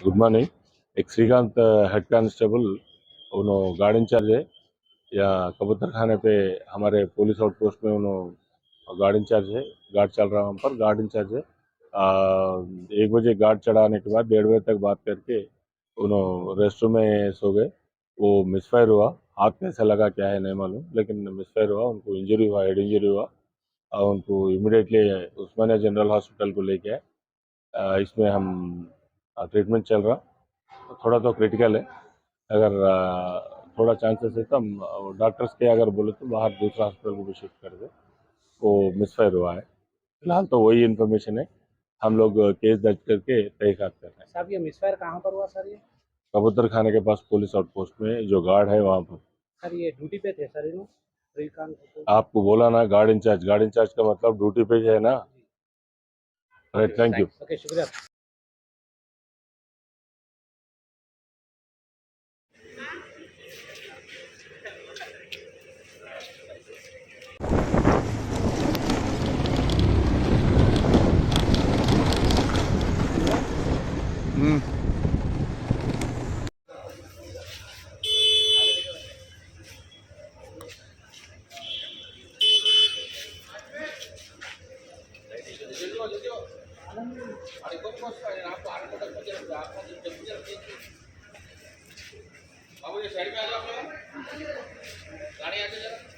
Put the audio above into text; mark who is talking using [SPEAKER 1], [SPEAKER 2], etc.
[SPEAKER 1] Good morning. एक Shrikant head constable उन्होंने guard in charge है या कबूतर खाने पे हमारे पुलिस आउटपोस्ट में उन्होंने गार्ड इंचार्ज है। गार्ड चल रहा है वहाँ पर, गार्ड इंचार्ज है। 1 बजे गार्ड चढ़ाने के बाद 1:30 बजे तक बात करके उन्होंने रेस्ट रूम में सो गए। वो मिसफायर हुआ, हाथ कैसा लगा क्या है नहीं मालूम, लेकिन मिसफायर हुआ, उनको इंजरी हुआ, हेड इंजरी हुआ और उनको इमीडिएटली उस्मानिया जनरल हॉस्पिटल को लेके आए। इसमें हम ट्रीटमेंट चल रहा, थोड़ा तो क्रिटिकल है। अगर थोड़ा चांसेस है तो हम डॉक्टर्स के अगर बोले तो बाहर दूसरा हॉस्पिटल को भी शिफ्ट कर दे। वो मिसफायर हुआ है, फिलहाल तो वही इन्फॉर्मेशन है। हम लोग केस दर्ज करके तहकीकात कर रहे हैं।
[SPEAKER 2] साहब ये मिसफायर कहाँ पर हुआ सर? ये
[SPEAKER 1] कबूतर खाने के पास पुलिस आउटपोस्ट में जो गार्ड है वहाँ पर।
[SPEAKER 2] सर ये ड्यूटी पे थे सर, इन्हों श्रीकांत
[SPEAKER 1] आपको बोला ना गार्ड इंचार्ज, गार्ड इंचार्ज का मतलब ड्यूटी पे है ना। Right, thank you.
[SPEAKER 2] ओके, शुक्रिया। बाबू ये साइड में आ जाओ, गाड़ी आगे जरा।